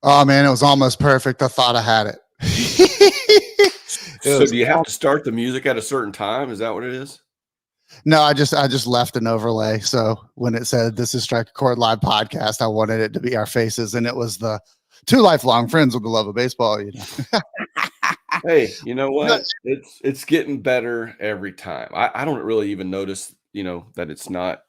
Oh man, it was almost perfect. I thought I had it. It So was do you have to start the music at a certain time? Is that what it is? no, I just left an overlay. So when it said this is Strike a Chord Live podcast, I wanted it to be our faces, and it was the two lifelong friends with the love of baseball. Hey, you know No, what? It's getting better every time. I don't really even notice, that it's not.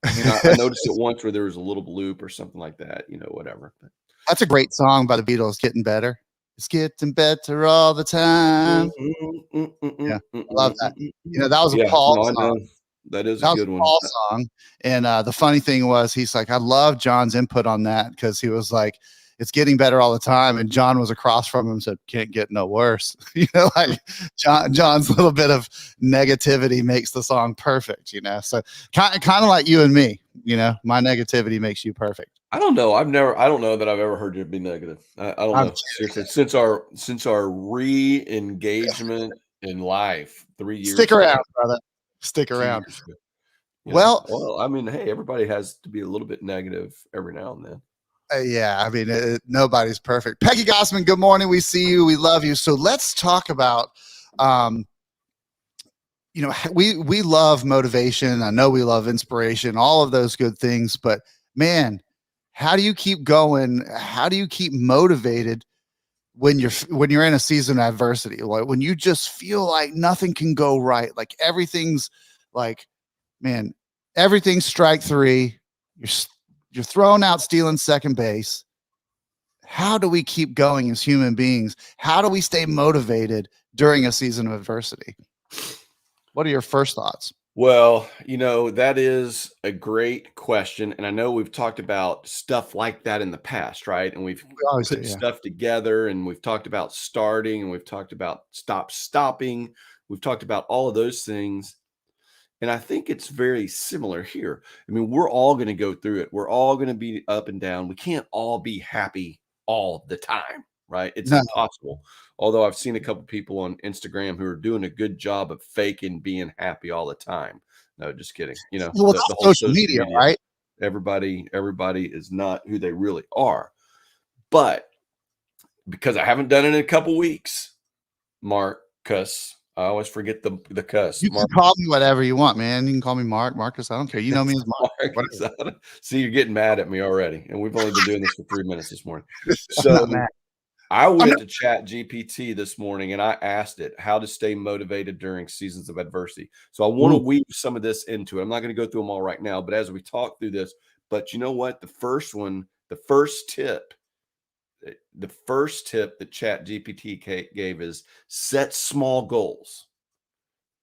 I mean, I noticed it once where there was a little loop or something like that, whatever. But that's a great song by the Beatles. Getting better. It's getting better all the time. Yeah, I love that. That was a Yeah, Paul no, I song. know. That is a That was good a one. Paul song, and the funny thing was, he's like, I love John's input on that because he was like, "It's getting better all the time," and John was across from him and said, "Can't get no worse." Like John's little bit of negativity makes the song perfect. So kind of like you and me. My negativity makes you perfect. I don't know. I don't know that I've ever heard you be negative. I don't I'm know. Seriously, since our re-engagement in life 3 Stick years ago, around, brother. Stick 2 around. years ago. Well, Well, I mean, hey, everybody has to be a little bit negative every now and then. yeah, I mean, nobody's perfect. Peggy Gossman, good morning. We see you. We love you. So let's talk about, um, we love motivation. I know we love inspiration, all of those good things. But man, how do you keep going? How do you keep motivated when you're in a season of adversity? Like when you just feel like nothing can go right, like everything's like, man, everything's strike three. You're you're thrown out stealing second base. How do we keep going as human beings? How do we stay motivated during a season of adversity? What are your first thoughts? Well, that is a great question. And I know we've talked about stuff like that in the past, right? And we've We always do, put yeah. stuff together and we've talked about starting and we've talked about stopping. We've talked about all of those things. And I think it's very similar here. I mean, we're all going to go through it. We're all going to be up and down. We can't all be happy all the time, right? It's No, impossible. Although I've seen a couple people on Instagram who are doing a good job of faking being happy all the time. No, just kidding. well, The that's whole social social media, media, right? everybody is not who they really are. But because I haven't done it in a couple weeks, Marcus, I always forget the cuss. You can call me whatever you want, man. You can call me Marcus. I don't care. You know me as Mark. Marcus, see, you're getting mad at me already, and we've only been doing this for 3 minutes this morning. I'm not So mad. I I'm went not, to ChatGPT this morning and I asked it how to stay motivated during seasons of adversity. So I want to ooh, weave some of this into it. I'm not going to go through them all right now, but as we talk through this, but you know what? The first tip, the first tip that ChatGPT gave is set small goals.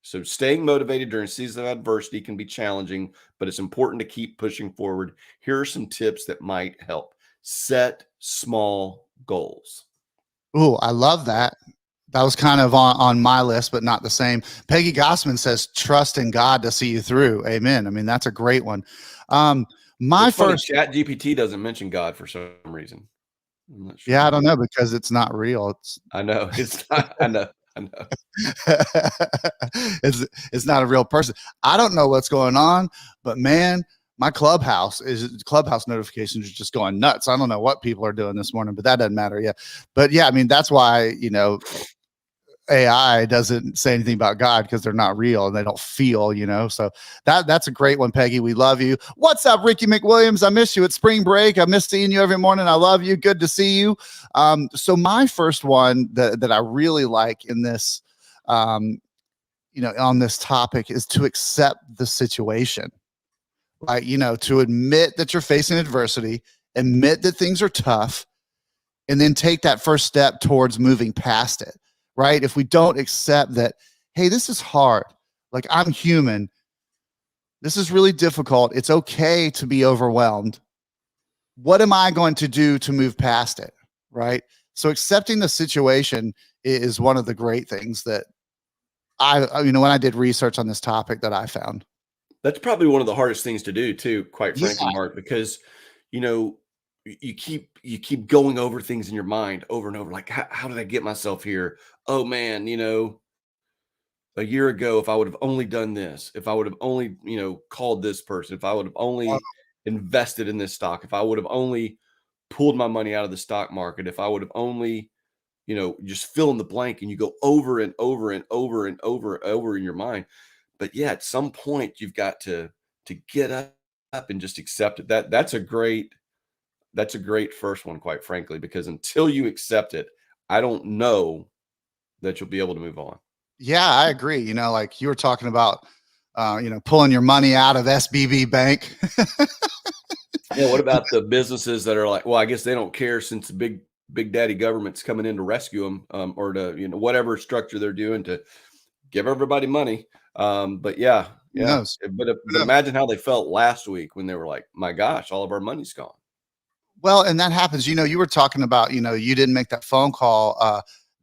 So staying motivated during seasons of adversity can be challenging, but it's important to keep pushing forward. Here are some tips that might help. Set small goals. ooh, I love that. That was kind of on my list, but not the same. Peggy Gossman says, trust in God to see you through. Amen. I mean, that's a great one. Um, my It's funny, first, Chat GPT doesn't mention God for some reason. I'm not sure yeah, I don't why. know because it's not real. I know it's not. I know. I know. It's not a real person. I don't know what's going on, but man, my clubhouse notifications are just going nuts. I don't know what people are doing this morning, but that doesn't matter. Yeah. But yeah, I mean, that's why, AI doesn't say anything about God because they're not real and they don't feel. So that's a great one, Peggy. We love you. What's up, Ricky McWilliams? I miss you at spring break. I miss seeing you every morning. I love you. Good to see you. So my first one that I really like in this, on this topic is to accept the situation. Like, to admit that you're facing adversity, admit that things are tough, and then take that first step towards moving past it, right? If we don't accept that, hey, this is hard, like I'm human, this is really difficult, it's okay to be overwhelmed. What am I going to do to move past it, right? So accepting the situation is one of the great things that when I did research on this topic that I found. That's probably one of the hardest things to do, too. Quite Yeah. frankly, Mark, because you know you keep going over things in your mind over and over. Like, how did I get myself here? Oh man, a year ago, if I would have only done this, if I would have only called this person, if I would have only invested in this stock, if I would have only pulled my money out of the stock market, if I would have only, just fill in the blank, and you go over and over and over and over in your mind. But yeah, at some point you've got to get up and just accept it. That's a great first one, quite frankly, because until you accept it, I don't know that you'll be able to move on. Yeah, I agree. Like you were talking about, pulling your money out of SBB Bank. Yeah. What about the businesses that are like, well, I guess they don't care since the big daddy government's coming in to rescue them, or to, whatever structure they're doing to give everybody money. But yeah, Who yeah. knows? But imagine how they felt last week when they were like, my gosh, all of our money's gone. Well, and that happens. You were talking about, you didn't make that phone call.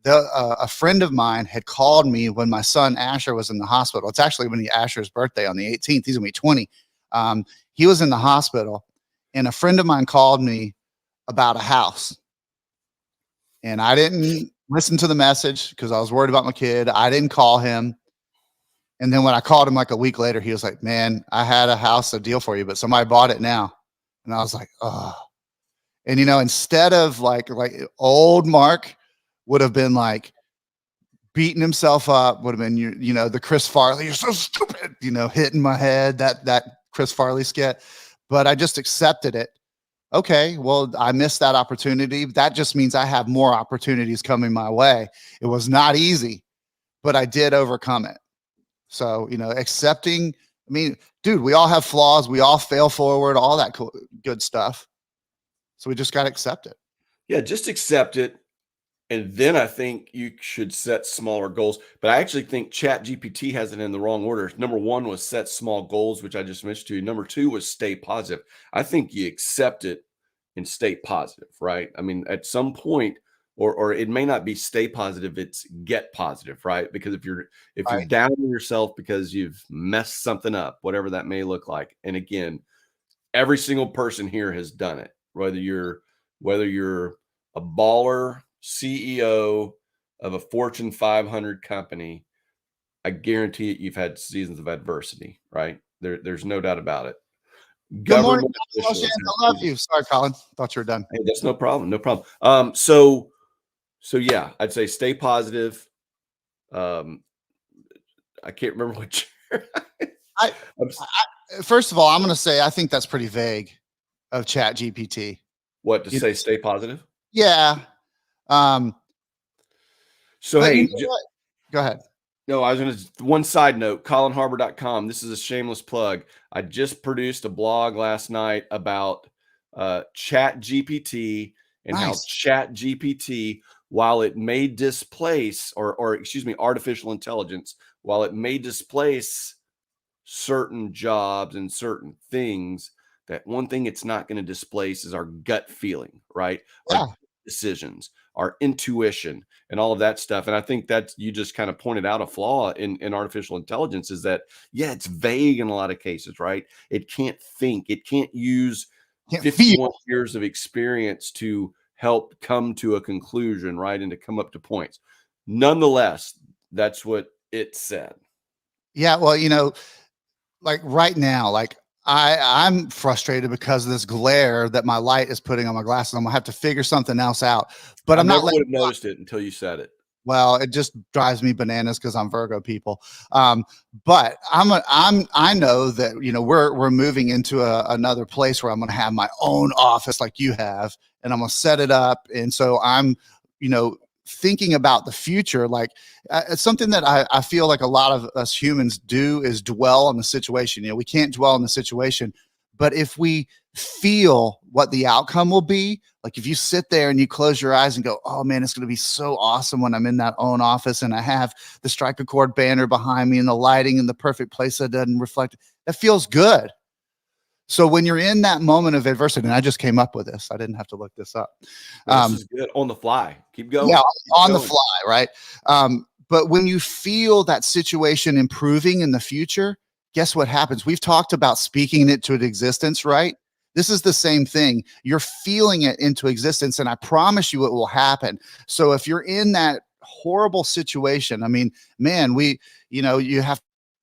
A friend of mine had called me when my son Asher was in the hospital. It's actually when Asher's birthday on the 18th. He's gonna be 20. He was in the hospital, and a friend of mine called me about a house, and I didn't listen to the message because I was worried about my kid. I didn't call him. And then when I called him like a week later, he was like, "Man, I had a house, a deal for you, but somebody bought it now." And I was like, "Oh." And instead of like old Mark would have been like beating himself up, would have been the Chris Farley, "You're so stupid," hitting my head, that Chris Farley skit. But I just accepted it. Okay, well, I missed that opportunity. That just means I have more opportunities coming my way. It was not easy, but I did overcome it. So, accepting, I mean, dude, we all have flaws. We all fail forward, all that cool, good stuff. So we just got to accept it. Yeah, just accept it. And then I think you should set smaller goals. But I actually think ChatGPT has it in the wrong order. Number one was set small goals, which I just mentioned to you. Number two was stay positive. I think you accept it and stay positive, right? I mean, at some point, or it may not be stay positive, it's get positive, right? Because if you're Right. down on yourself because you've messed something up, whatever that may look like. And again, every single person here has done it, whether you're a baller CEO of a Fortune 500 company. I guarantee it, you've had seasons of adversity, right? There's no doubt about it. Good morning, Government Los officials Angeles. have I love seasons. you. Sorry, Colin. Thought you were done. Hey, that's no problem. No problem. So yeah, I'd say stay positive. Um, I can't remember what year. I, I'm First of all, I'm going to say I think that's pretty vague of ChatGPT. what to You- say? Stay positive. Yeah. Um, So but you hey, know what? Go ahead. no, I was going to, one side note, collinharbour.com. This is a shameless plug. I just produced a blog last night about Chat GPT and how Nice. Chat GPT, while it may displace, or excuse me, artificial intelligence, while it may displace certain jobs and certain things, that one thing it's not going to displace is our gut feeling, right? Yeah. Our decisions, our intuition, and all of that stuff. And I think that you just kind of pointed out a flaw in artificial intelligence, is that, yeah, it's vague in a lot of cases, right? It can't think, it can't use Can't 51 feel. years of experience to help come to a conclusion, right? And to come up to points. Nonetheless, that's what it said. Yeah. Well, like right now, like I'm frustrated because of this glare that my light is putting on my glasses. I'm gonna have to figure something else out. But I I'm not never would letting. have noticed it until you said it. Well, it just drives me bananas because I'm Virgo people. But I know that we're moving into another place where I'm going to have my own office like you have, and I'm going to set it up. And so I'm, thinking about the future. Like it's something that I feel like a lot of us humans do is dwell on the situation. We can't dwell on the situation, but if we feel what the outcome will be, like if you sit there and you close your eyes and go, "Oh man, it's going to be so awesome when I'm in that own office and I have the Strike a Chord banner behind me and the lighting in the perfect place that doesn't reflect," that feels good. So when you're in that moment of adversity, and I just came up with this, I didn't have to look this up. This is good. On the fly. Keep going. Yeah, Keep on the going. fly, right? But when you feel that situation improving in the future, guess what happens? We've talked about speaking it to existence, right? This is the same thing. You're feeling it into existence, and I promise you it will happen. So if you're in that horrible situation, I mean, man, you have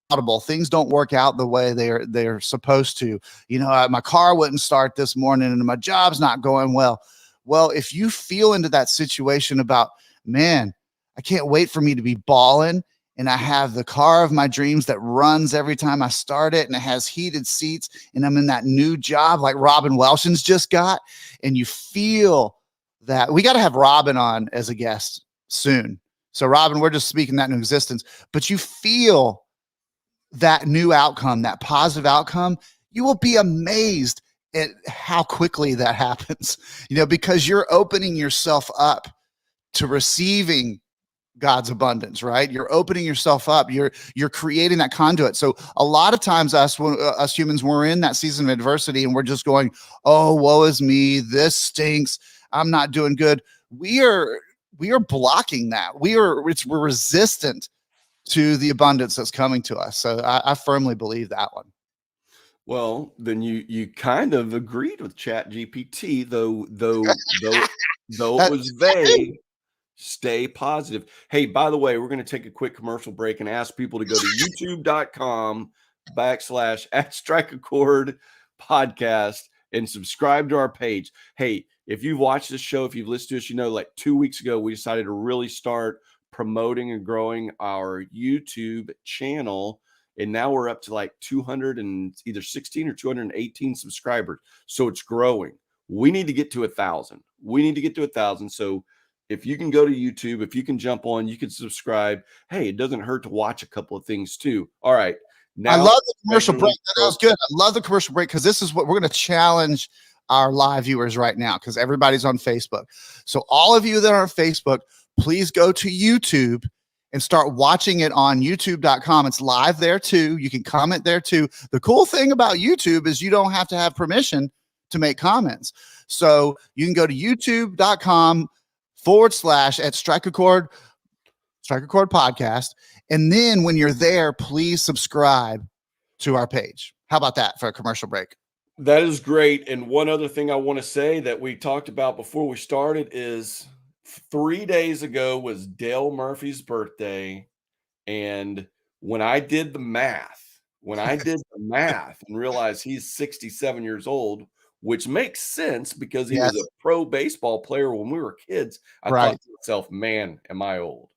audible things don't work out the way they're supposed to. My car wouldn't start this morning and my job's not going well. Well, if you feel into that situation about, man, I can't wait for me to be balling, and I have the car of my dreams that runs every time I start it, and it has heated seats, and I'm in that new job like Robin Welshon's just got, and you feel that. We got to have Robin on as a guest soon. So Robin, we're just speaking that into existence, but you feel that new outcome, that positive outcome, you will be amazed at how quickly that happens, because you're opening yourself up to receiving God's abundance, right? You're opening yourself up. You're creating that conduit. So a lot of times us humans, we're in that season of adversity and we're just going, oh, woe is me. This stinks. I'm not doing good. We are blocking that. We're resistant to the abundance that's coming to us. So I firmly believe that one. Well, then you kind of agreed with ChatGPT, though it was vague. Stay positive. Hey, by the way, we're going to take a quick commercial break and ask people to go to youtube.com/@strikeachord podcast and subscribe to our page. Hey, if you've watched this show, if you've listened to us, like 2 weeks ago, we decided to really start promoting and growing our YouTube channel. And now we're up to like 200 and either 16 or 218 subscribers. So it's growing. We need to get to 1,000. So if you can go to YouTube, if you can jump on, you can subscribe. Hey, it doesn't hurt to watch a couple of things too. All right. Now, I love the commercial break. That was good. I love the commercial break because this is what we're going to challenge our live viewers right now, because everybody's on Facebook. So all of you that are on Facebook, please go to YouTube and start watching it on youtube.com. It's live there too. You can comment there too. The cool thing about YouTube is you don't have to have permission to make comments. So you can go to youtube.com/@strikeachord podcast. And then when you're there, please subscribe to our page. How about that for a commercial break? That is great. And one other thing I want to say that we talked about before we started is 3 days ago was Dale Murphy's birthday. And when I did the math and realized he's 67 years old, which makes sense because he was a pro baseball player when we were kids, I thought to myself, man, am I old?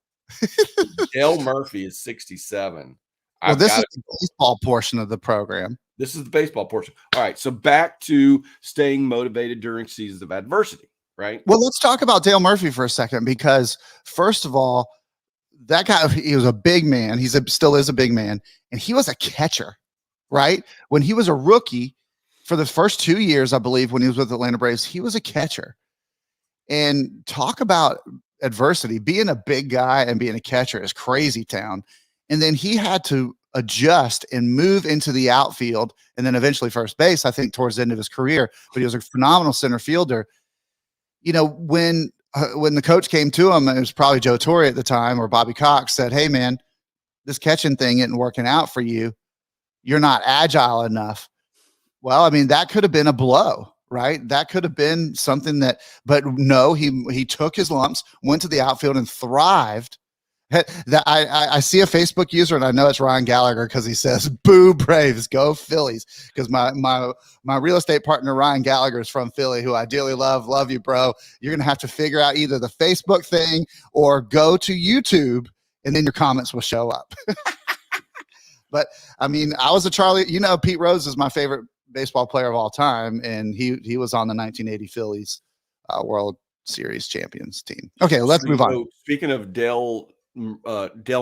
Dale Murphy is 67. Well, this is the baseball portion of the program. This is the baseball portion. All right. So back to staying motivated during seasons of adversity, right? Well, let's talk about Dale Murphy for a second, because first of all, that guy, he was a big man. He still is a big man. And he was a catcher, right? When he was a rookie for the first 2 years, I believe, when he was with the Atlanta Braves, he was a catcher. And talk about adversity. Being a big guy and being a catcher is crazy town. And then he had to adjust and move into the outfield and then eventually first base, I think, towards the end of his career. But he was a phenomenal center fielder. When the coach came to him, it was probably Joe Torre at the time, or Bobby Cox, said, hey, man, this catching thing isn't working out for you. You're not agile enough. Well, I mean, that could have been a blow, right? That could have been something but no, he took his lumps, went to the outfield and thrived. I see a Facebook user, and I know it's Ryan Gallagher, because he says, boo Braves, go Phillies. Because my real estate partner, Ryan Gallagher, is from Philly, who I dearly love you, bro. You're going to have to figure out either the Facebook thing or go to YouTube, and then your comments will show up. But I mean, I was a Charlie, Pete Rose is my favorite baseball player of all time. And he was on the 1980 Phillies World Series champions team. Okay, let's move on. Speaking of Dale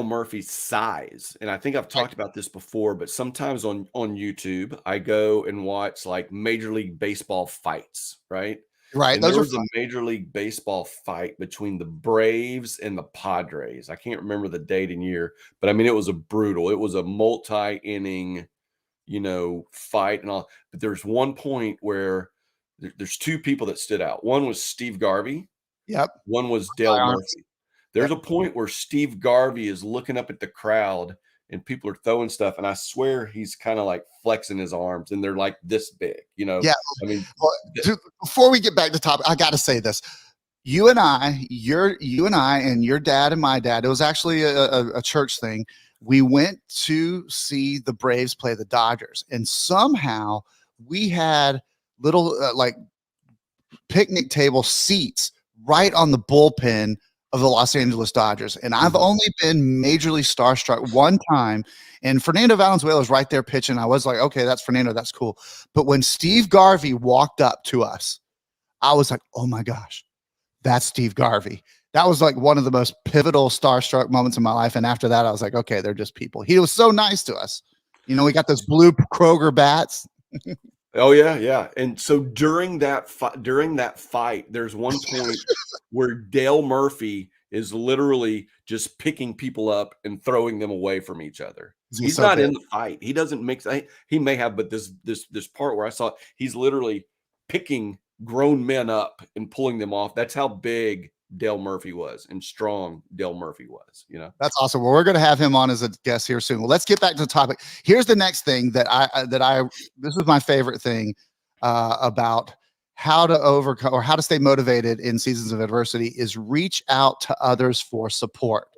Murphy's size, and I think I've talked about this before, but sometimes on YouTube I go and watch like Major League Baseball fights, right? And there was a Major League Baseball fight between the Braves and the Padres. I can't remember the date and year, but I mean, it was a multi-inning, fight and all. But there's one point where there's two people that stood out. One was Steve Garvey. Yep. One was Dale Murphy. There's a point where Steve Garvey is looking up at the crowd and people are throwing stuff, and I swear he's kind of like flexing his arms, and they're like this big, Yeah. I mean, before we get back to topic, I got to say this. You and I and your dad and my dad, it was actually a church thing. We went to see the Braves play the Dodgers, and somehow we had little picnic table seats right on the bullpen of the Los Angeles Dodgers. And I've only been majorly starstruck one time. And Fernando Valenzuela was right there pitching. I was like, okay, that's Fernando. That's cool. But when Steve Garvey walked up to us, I was like, oh my gosh, that's Steve Garvey. That was like one of the most pivotal starstruck moments in my life. And after that, I was like, okay, they're just people. He was so nice to us. You know, we got those blue Kroger bats. Oh yeah, yeah. And so during that fight, there's one point where Dale Murphy is literally just picking people up and throwing them away from each other. He's So not big. in the fight. He doesn't mix. He may have, but this part where I saw he's literally picking grown men up and pulling them off. That's how big Dale Murphy was and strong Dale Murphy was. You know. That's awesome. Well, we're going to have him on as a guest here soon. Well, let's get back to the topic. Here's the next thing that this is my favorite thing about how to overcome or how to stay motivated in seasons of adversity is reach out to others for support.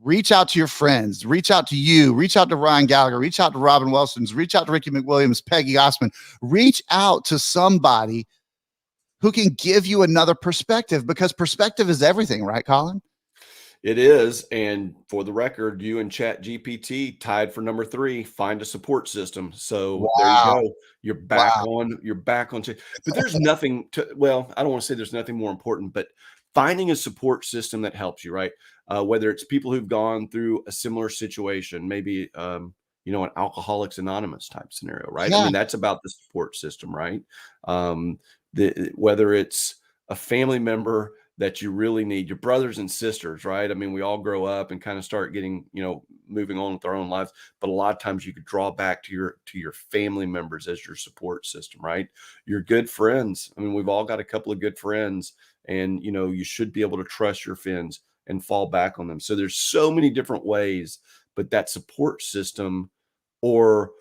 Reach out to your friends, reach out to you, reach out to Ryan Gallagher, reach out to Robin Wilsons, reach out to Ricky McWilliams, Peggy Osmond, reach out to somebody who can give you another perspective, because perspective is everything, right, Colin? It is. And for the record, you and ChatGPT tied for number 3, find a support system. So there you go. You're back on. But there's nothing to, well, I don't want to say there's nothing more important, but finding a support system that helps you, right? Whether it's people who've gone through a similar situation, maybe, an Alcoholics Anonymous type scenario, right? Yeah. I mean, that's about the support system, right? Whether it's a family member that you really need, your brothers and sisters, right? I mean, we all grow up and kind of start getting, moving on with our own lives, but a lot of times you could draw back to your family members as your support system, right? Your good friends. I mean, we've all got a couple of good friends, and you should be able to trust your friends and fall back on them. So there's so many different ways, but that support system, or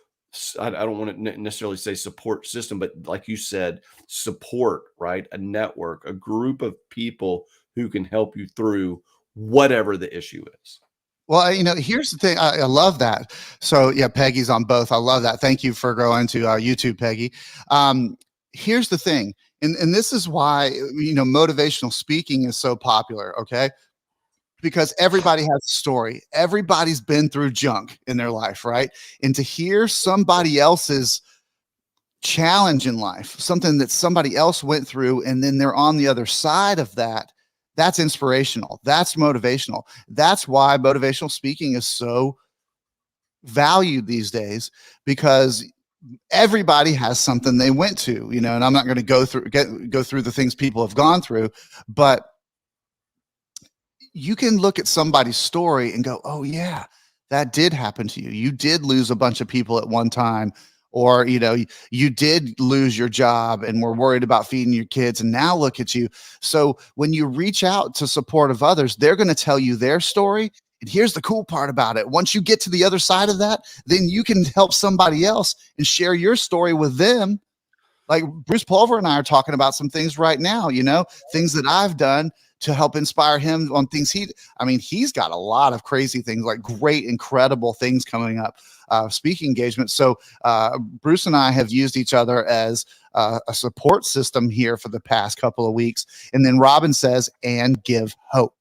I don't want to necessarily say support system, but like you said, support, right? A network, a group of people who can help you through whatever the issue is. Well, here's the thing. I love that. So yeah, Peggy's on both. I love that. Thank you for going to YouTube, Peggy. Here's the thing. And this is why, motivational speaking is so popular. Okay. Because everybody has a story. Everybody's been through junk in their life, right? And to hear somebody else's challenge in life, something that somebody else went through, and then they're on the other side of that, that's inspirational. That's motivational. That's why motivational speaking is so valued these days, because everybody has something they went to, and I'm not going to go through the things people have gone through, but you can look at somebody's story and go, oh yeah, that did happen to you. You did lose a bunch of people at one time, or, you did lose your job and were worried about feeding your kids. And now look at you. So when you reach out to support of others, they're going to tell you their story. And here's the cool part about it. Once you get to the other side of that, then you can help somebody else and share your story with them. Like Bruce Pulver and I are talking about some things right now, things that I've done to help inspire him on things. He's got a lot of crazy things, like great, incredible things coming up, speaking engagements. So Bruce and I have used each other as a support system here for the past couple of weeks. And then Robin says, and give hope,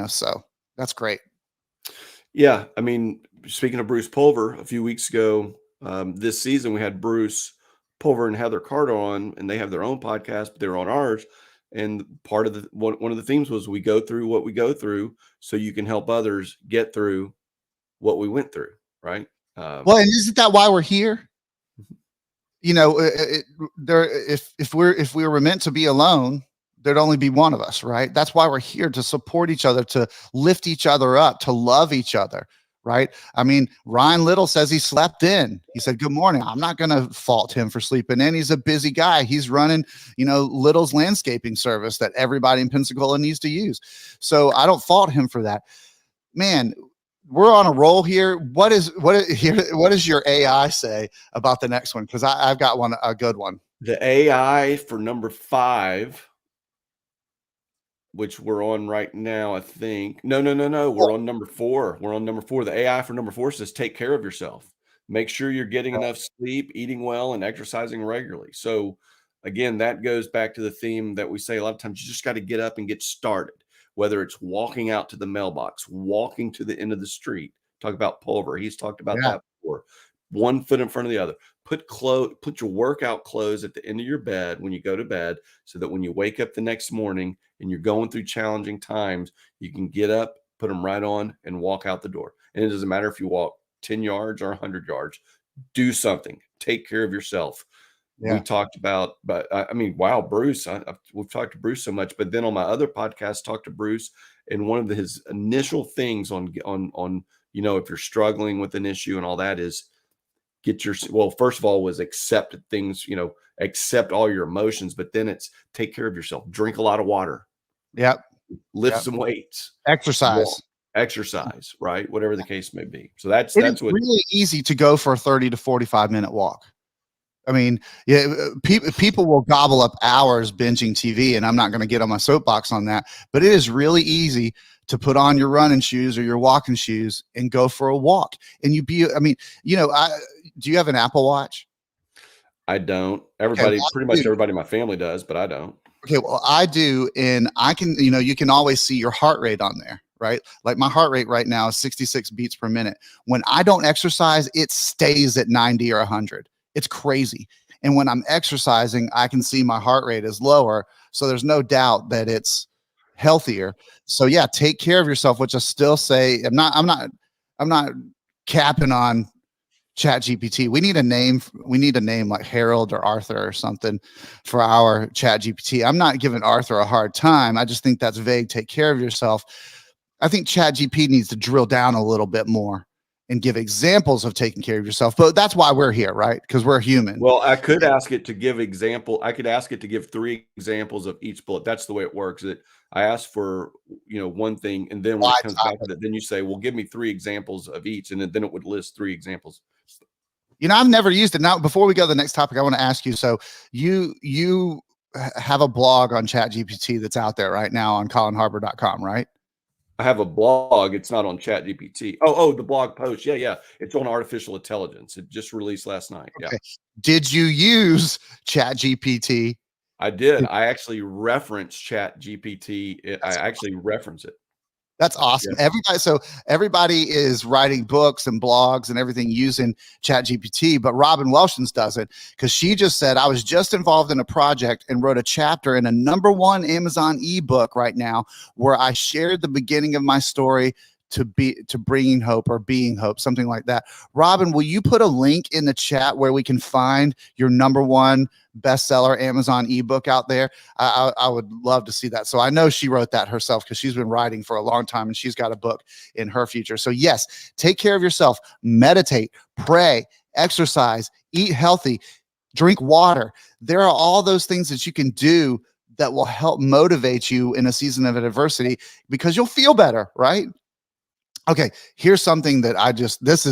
so that's great. Yeah. I mean, speaking of Bruce Pulver, a few weeks ago, this season, we had Bruce Pulver and Heather Carter on, and they have their own podcast, but they're on ours. And part of one of the themes was we go through what we go through so you can help others get through what we went through. Right. Well, and isn't that why we're here? If we were meant to be alone, there'd only be one of us, right? That's why we're here, to support each other, to lift each other up, to love each other. Right. I mean, Ryan Little says he slept in. He said, good morning. I'm not going to fault him for sleeping in. He's a busy guy. He's running, Little's landscaping service that everybody in Pensacola needs to use. So I don't fault him for that. Man, we're on a roll here. What does your AI say about the next one? Because I've got a good one. The AI for number 5, which we're on right now, I think. No. We're on number 4. We're on number 4. The AI for number 4 says, take care of yourself. Make sure you're getting enough sleep, eating well, and exercising regularly. So again, that goes back to the theme that we say a lot of times. You just got to get up and get started, whether it's walking out to the mailbox, walking to the end of the street. Talk about pulver. He's talked about Yeah. that before. One foot in front of the other. Put your workout clothes at the end of your bed when you go to bed, so that when you wake up the next morning and you're going through challenging times, you can get up, put them right on, and walk out the door. And it doesn't matter if you walk 10 yards or 100 yards. Do something. Take care of yourself. We Yeah. talked about, but I mean, wow, Bruce, we've talked to Bruce so much, but then on my other podcast, talked to Bruce, and one of his initial things on, if you're struggling with an issue and all that is first of all was accept things, accept all your emotions, but then it's take care of yourself, drink a lot of water, Yep. lift some weights, Exercise. exercise, right? Whatever the case may be. So that's It's what really easy to go for a 30 to 45-minute walk. I mean, yeah, people will gobble up hours binging TV, and I'm not going to get on my soapbox on that, but it is really easy to put on your running shoes or your walking shoes and go for a walk. And do you have an Apple Watch? I don't. Okay, Pretty much everybody in my family does, but I don't. Okay, well, I do, and I can, you can always see your heart rate on there, right? Like my heart rate right now is 66 beats per minute. When I don't exercise, it stays at 90 or 100. It's crazy. And when I'm exercising, I can see my heart rate is lower. So there's no doubt that it's healthier. So yeah, take care of yourself, which I still say, I'm not capping on ChatGPT. We need a name like Harold or Arthur or something for our ChatGPT. I'm not giving Arthur a hard time. I just think that's vague. Take care of yourself. I think ChatGPT needs to drill down a little bit more and give examples of taking care of yourself. But that's why we're here, right? Because we're human. Well, I could ask it to give I could ask it to give 3 examples of each bullet. That's the way it works. I ask for, one thing, and then when it comes back to that, then you say, well, give me 3 examples of each. And then it would list 3 examples. I've never used it. Now, before we go to the next topic, I want to ask you, so you have a blog on ChatGPT that's out there right now on collinharbour.com, right? I have a blog. It's not on ChatGPT. Oh, the blog post. Yeah. It's on artificial intelligence. It just released last night. Okay. Yeah. Did you use ChatGPT? I did. I actually reference ChatGPT. I actually reference it. That's awesome. Yeah. Everybody is writing books and blogs and everything using ChatGPT, but Robin Welshons doesn't, because she just said, I was just involved in a project and wrote a chapter in a #1 Amazon ebook right now where I shared the beginning of my story to bringing hope or being hope, something like that. Robin, will you put a link in the chat where we can find your #1 bestseller Amazon ebook out there? I would love to see that. So I know she wrote that herself because she's been writing for a long time and she's got a book in her future. So yes, take care of yourself, meditate, pray, exercise, eat healthy, drink water. There are all those things that you can do that will help motivate you in a season of adversity, because you'll feel better, right? Okay, here's something that this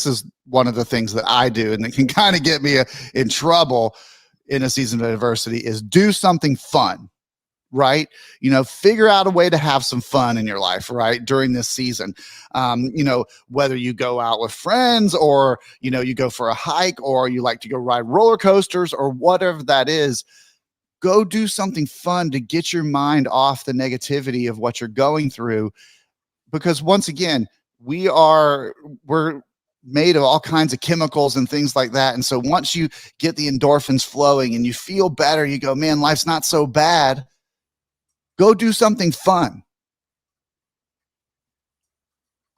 is one of the things that I do, and it can kind of get me in trouble in a season of adversity, is do something fun, right? Figure out a way to have some fun in your life, right? During this season, whether you go out with friends or, you go for a hike or you like to go ride roller coasters or whatever that is, go do something fun to get your mind off the negativity of what you're going through. Because once again, we're made of all kinds of chemicals and things like that. And so once you get the endorphins flowing and you feel better, you go, man, life's not so bad. Go do something fun.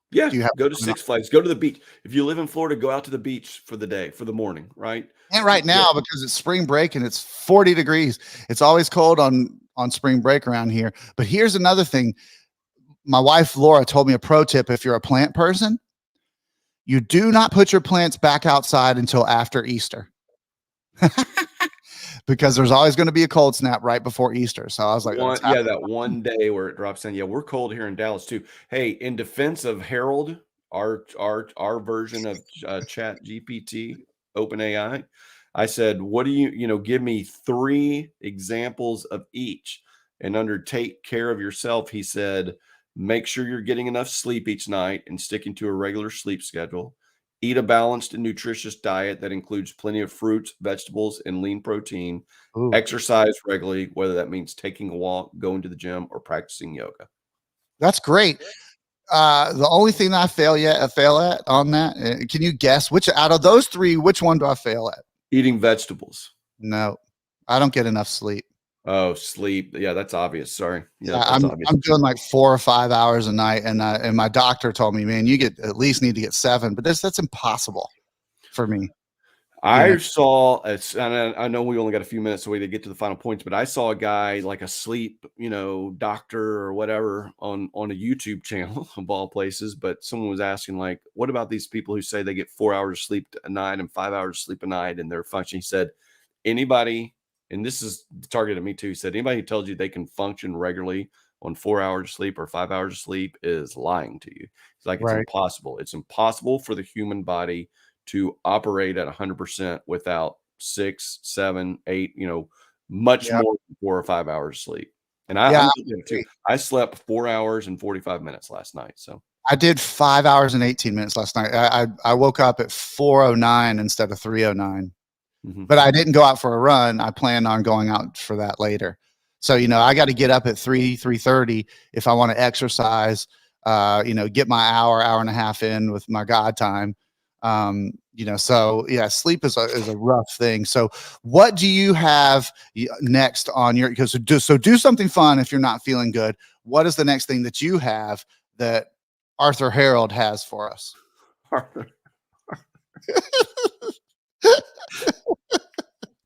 Yeah, go to Six Flags, go to the beach. If you live in Florida, go out to the beach for the day, for the morning, right? And right now, because it's spring break and it's 40 degrees. It's always cold on spring break around here. But here's another thing. My wife, Laura, told me a pro tip. If you're a plant person, you do not put your plants back outside until after Easter. Because there's always going to be a cold snap right before Easter. So I was like, that one day where it drops in. Yeah, we're cold here in Dallas too. Hey, in defense of Harold, our version of ChatGPT, OpenAI, I said, what do you give me 3 examples of each, and under take care of yourself, he said, make sure you're getting enough sleep each night and sticking to a regular sleep schedule. Eat a balanced and nutritious diet that includes plenty of fruits, vegetables, and lean protein. Ooh, Exercise regularly, whether that means taking a walk, going to the gym, or practicing yoga. that's great. The only thing that I fail at on that, can you guess which out of those three, which one do I fail at? Eating vegetables. No, I don't get enough sleep. Oh, sleep. Yeah, that's obvious. Sorry. Yeah, Yeah, that's obvious. I'm doing like 4 or 5 hours a night, and my doctor told me, man, you get at least need to get 7, but that's impossible for me. You know, I saw, and I know we only got a few minutes away to get to the final points, but I saw a guy like a sleep, doctor or whatever on a YouTube channel of all places. But someone was asking, like, what about these people who say they get 4 hours of sleep a night and 5 hours of sleep a night and they're functioning? He said, anybody, and this is targeted at me too. He said, anybody who tells you they can function regularly on 4 hours of sleep or 5 hours of sleep is lying to you. It's like, it's right? impossible. It's impossible for the human body to operate at 100% without 6, 7, 8, much Yeah, more than 4 or 5 hours sleep. And yeah. I'm guilty too. I slept 4 hours and 45 minutes last night. So I did 5 hours and 18 minutes last night. I woke up at 4:09 instead of 3:09. mhm. But I didn't go out for a run. I plan on going out for that later. So, I got to get up at 3:30 if I want to exercise, get my hour and a half in with my God time. So yeah, sleep is a rough thing. So what do you have next on your, because do something fun if you're not feeling good. What is the next thing that you have that Arthur Harold has for us? Arthur,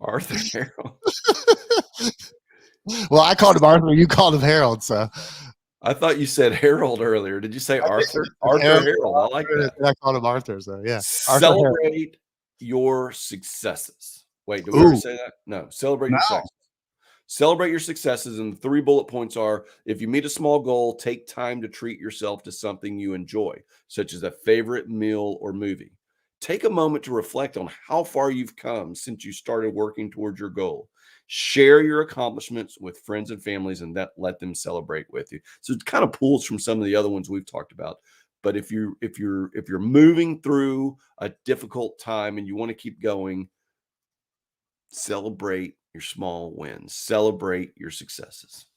Arthur Harrow. Well, I called him Arthur, you called him Harold, so I thought you said Harold earlier. Did you say Arthur? Arthur Harold. Harold. I like that. I called him Arthur, so yeah. Arthur Harold. Celebrate your successes. Wait, did we already Ooh, say that? No. Celebrate no. your successes. Celebrate your successes. And the 3 bullet points are: if you meet a small goal, take time to treat yourself to something you enjoy, such as a favorite meal or movie. Take a moment to reflect on how far you've come since you started working towards your goal. Share your accomplishments with friends and families and let them celebrate with you. So it kind of pulls from some of the other ones we've talked about. But if you're moving through a difficult time and you want to keep going, celebrate your small wins, celebrate your successes.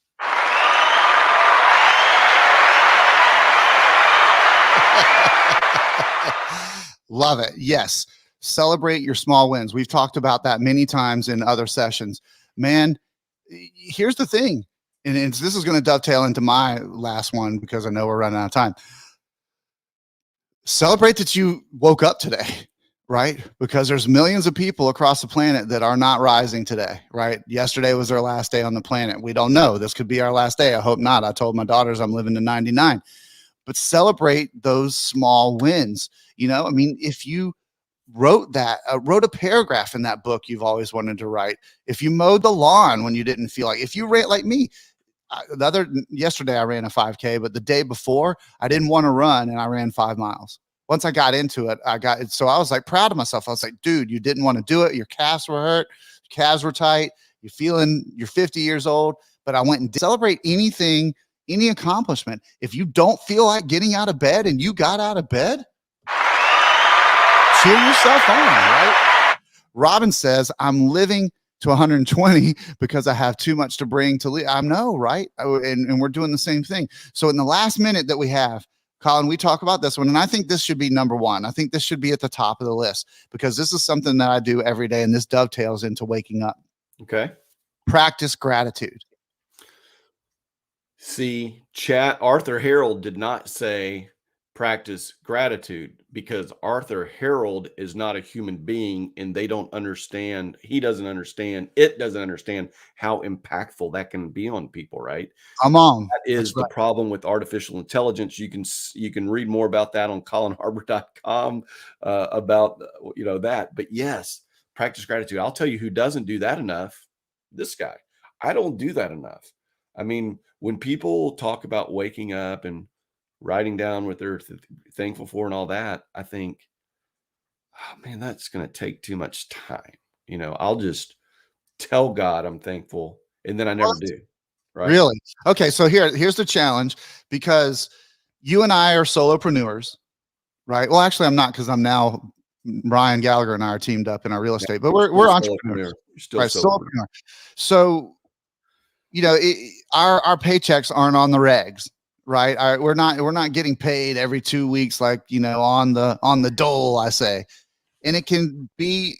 Love it. Yes. Celebrate your small wins. We've talked about that many times in other sessions. Man, here's the thing. And this is going to dovetail into my last one because I know we're running out of time. Celebrate that you woke up today, right? Because there's millions of people across the planet that are not rising today, right? Yesterday was their last day on the planet. We don't know. This could be our last day. I hope not. I told my daughters I'm living to 99. But celebrate those small wins. I mean, if you wrote a paragraph in that book you've always wanted to write, if you mowed the lawn when you didn't feel like, if you ran like me, yesterday I ran a 5K, but the day before I didn't want to run and I ran 5 miles. Once I got into it, so I was like proud of myself. I was like, dude, you didn't want to do it. Your calves were hurt. Your calves were tight. You're 50 years old, but I went and celebrate anything, any accomplishment. If you don't feel like getting out of bed and you got out of bed, cheer yourself on, right? Robin says, I'm living to 120 because I have too much to bring to leave. I know, right? And we're doing the same thing. So in the last minute that we have, Collin, we talk about this one, and I think this should be number one. I think this should be at the top of the list because this is something that I do every day, and this dovetails into waking up. Okay. Practice gratitude. See, Arthur Harold did not say practice gratitude because Arthur Harold is not a human being and he doesn't understand how impactful that can be on people, right? Come on. That is the problem with artificial intelligence. You can read more about that on collinharbour.com about that. But yes, practice gratitude. I'll tell you who doesn't do that enough. This guy. I don't do that enough. I mean, when people talk about waking up and writing down what they're thankful for and all that, I think, oh man, that's going to take too much time. I'll just tell God I'm thankful, and then I never do. Right? Really? Okay. So here's the challenge, because you and I are solopreneurs, right? Well, actually, I'm not, because I'm now Ryan Gallagher and I are teamed up in our real estate, but You're we're still a entrepreneurs, solopreneur. You're still a right? solopreneur. Solopreneur. So, you know, our paychecks aren't on the regs, right? We're not getting paid every 2 weeks, like, you know, on the dole, I say, and it can be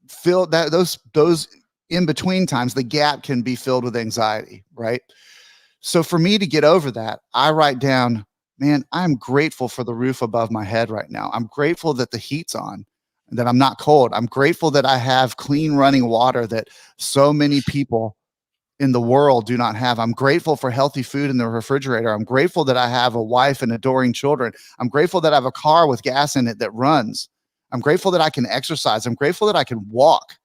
filled, that those in between times, the gap can be filled with anxiety, right? So for me to get over that, I write down, man, I'm grateful for the roof above my head right now. I'm grateful that the heat's on and that I'm not cold. I'm grateful that I have clean running water that so many people in the world do not have. I'm grateful for healthy food in the refrigerator. I'm grateful that I have a wife and adoring children. I'm grateful that I have a car with gas in it that runs. I'm grateful that I can exercise. I'm grateful that I can walk,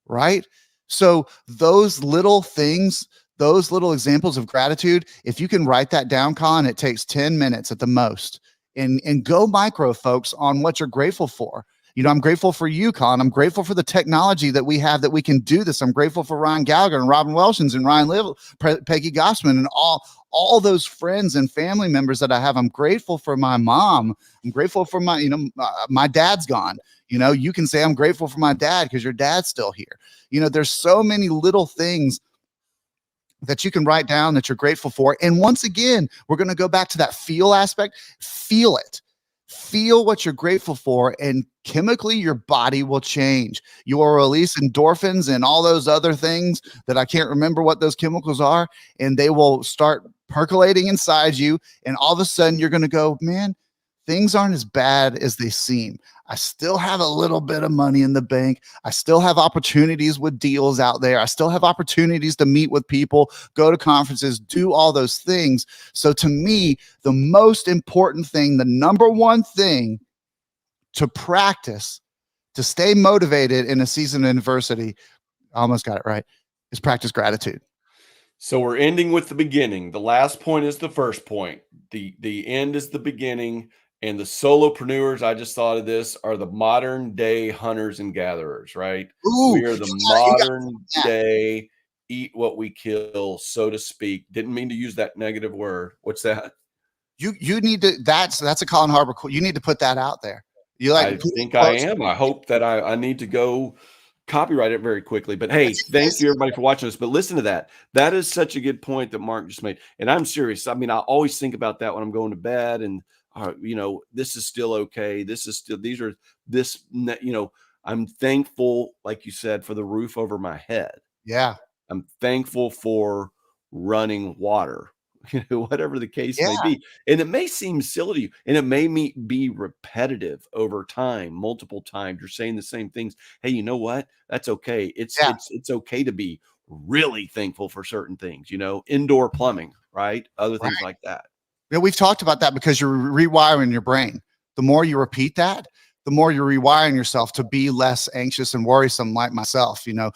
right? So those little things, those little examples of gratitude, if you can write that down, Colin, it takes 10 minutes at the most. And go micro, folks, on what you're grateful for. You know, I'm grateful for you, Colin. I'm grateful for the technology that we have that we can do this. I'm grateful for Ryan Gallagher and Robin Welshins and Ryan Liv, Peggy Gossman, and all those friends and family members that I have. I'm grateful for my mom. I'm grateful for my, you know, my dad's gone. You know, you can say I'm grateful for my dad because your dad's still here. You know, there's so many little things that you can write down that you're grateful for. And once again, we're going to go back to that feel aspect. Feel it. Feel what you're grateful for, and chemically your body will change. You will release endorphins and all those other things that I can't remember what those chemicals are, and they will start percolating inside you. And all of a sudden you're going to go, man, things aren't as bad as they seem. I still have a little bit of money in the bank. I still have opportunities with deals out there. I still have opportunities to meet with people, go to conferences, do all those things. So to me, the most important thing, the number one thing to practice, to stay motivated in a season of adversity, I almost got it right, is practice gratitude. So we're ending with the beginning. The last point is the first point. The end is the beginning. And the solopreneurs, I just thought of this, are the modern day hunters and gatherers, right? Ooh, We are the you got modern that. day eat what we kill, so to speak. Didn't mean to use that negative word. What's that? You need to, that's a Collin Harbour quote. You need to put that out there. You like I think I am. I hope that I need to go copyright it very quickly. But hey, thank you everybody for watching us. But listen to that. That is such a good point that Mark just made. And I'm serious. I mean, I always think about that when I'm going to bed, and you know, this is still okay. This is still, these are this, you know, I'm thankful, like you said, for the roof over my head. Yeah. I'm thankful for running water, you know, whatever the case may Yeah. be. And it may seem silly to you, and it may be repetitive over time, multiple times. You're saying the same things. Hey, you know what? That's okay. It's okay to be really thankful for certain things, you know, indoor plumbing, right? Other things like that. Yeah, we've talked about that because you're rewiring your brain. The more you repeat that, the more you're rewiring yourself to be less anxious and worrisome, like myself. You know,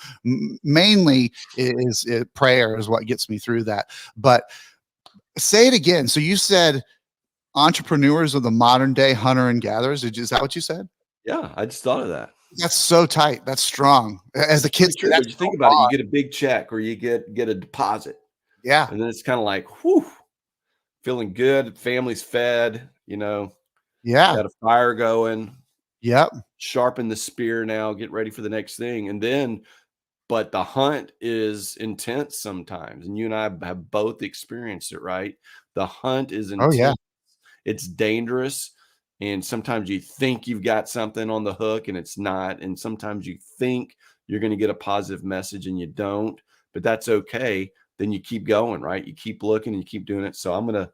mainly is prayer is what gets me through that. But say it again. So you said entrepreneurs are the modern day hunter and gatherers. Is that what you said? Yeah, I just thought of that. That's so tight. That's strong. As the kids, True, but you think about it, you get a big check or you get a deposit. Yeah. And then it's kind of like, whew, feeling good, family's fed, you know, Yeah. got a fire going. Yep. Sharpen the spear now, get ready for the next thing. And then, but the hunt is intense sometimes. And you and I have both experienced it, right? The hunt is Oh yeah. intense. It's dangerous. And sometimes you think you've got something on the hook and it's not. And sometimes you think you're going to get a positive message and you don't, but that's okay. Then you keep going, right? You keep looking and you keep doing it. So I'm going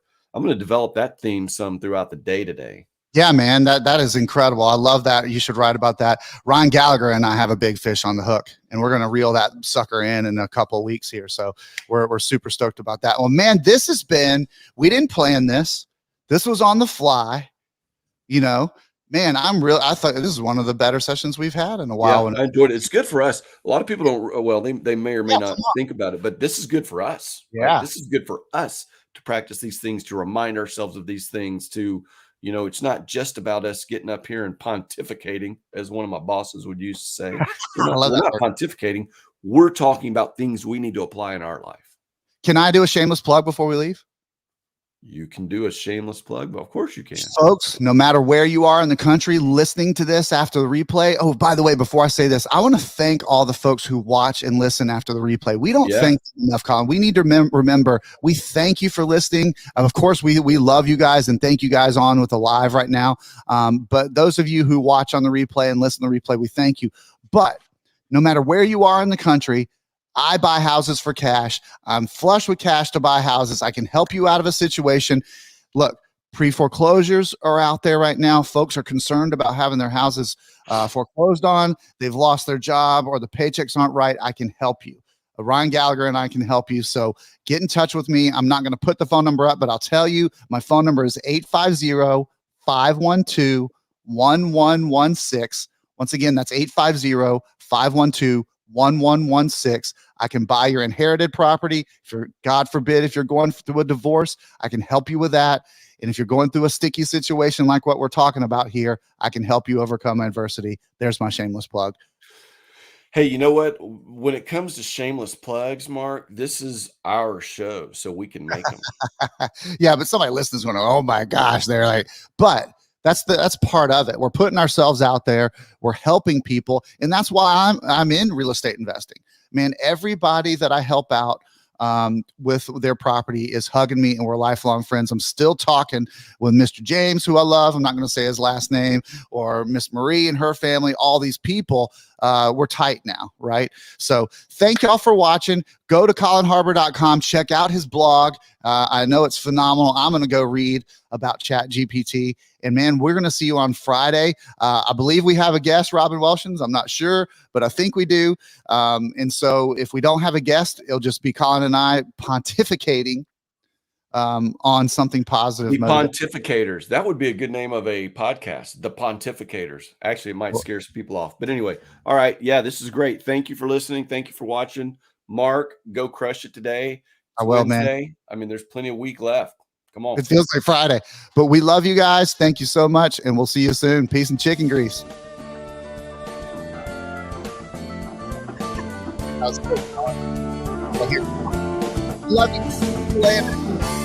to develop that theme some throughout the day today. Yeah, man, that is incredible. I love that. You should write about that. Ryan Gallagher and I have a big fish on the hook, and we're going to reel that sucker in a couple of weeks here. So we're super stoked about that. Well, man, this has been, we didn't plan this. This was on the fly, you know, man, I thought this is one of the better sessions we've had in a while. Yeah, I enjoyed it. It's good for us. A lot of people don't, well, they may or may not think about it, but this is good for us. Yeah. Right? This is good for us to practice these things, to remind ourselves of these things, to, you know, it's not just about us getting up here and pontificating, as one of my bosses would used to say. We're not pontificating. We're talking about things we need to apply in our life. Can I do a shameless plug before we leave? You can do a shameless plug, but of course you can. Folks, no matter where you are in the country listening to this after the replay. Oh, by the way, before I say this, I want to thank all the folks who watch and listen after the replay. We don't thank them enough, Colin. We need to remember, we thank you for listening. Of course, we love you guys and thank you guys on with the live right now. But those of you who watch on the replay and listen to the replay, we thank you. But no matter where you are in the country, I buy houses for cash. I'm flush with cash to buy houses. I can help you out of a situation. Look, pre-foreclosures are out there right now. Folks are concerned about having their houses foreclosed on. They've lost their job or the paychecks aren't right. I can help you. Ryan Gallagher and I can help you. So get in touch with me. I'm not going to put the phone number up, but I'll tell you my phone number is 850-512-1116. Once again, that's 850-512-1116. I can buy your inherited property. God forbid, if you're going through a divorce, I can help you with that. And if you're going through a sticky situation like what we're talking about here, I can help you overcome adversity. There's my shameless plug. Hey, you know what? When it comes to shameless plugs, Mark, this is our show, so we can make them. Yeah, but somebody listening is going, oh my gosh, they're like, but that's part of it. We're putting ourselves out there. We're helping people. And that's why I'm in real estate investing. Man, everybody that I help out with their property is hugging me and we're lifelong friends. I'm still talking with Mr. James, who I love. I'm not going to say his last name, or Miss Marie and her family, all these people. We're tight now, right? So thank y'all for watching. Go to collinharbour.com. Check out his blog. I know it's phenomenal. I'm going to go read about ChatGPT. And man, we're going to see you on Friday. I believe we have a guest, Robin Welshins. I'm not sure, but I think we do. And so if we don't have a guest, it'll just be Colin and I pontificating on something positive. The Pontificators. That would be a good name of a podcast. The Pontificators. Actually, it might scare some people off. But anyway, all right. Yeah, this is great. Thank you for listening. Thank you for watching. Mark, go crush it today. It's I will, Wednesday. man. I mean, there's plenty of week left. Come on. It feels like Friday. But we love you guys. Thank you so much. And we'll see you soon. Peace and chicken grease. That was good. Love you. Landon.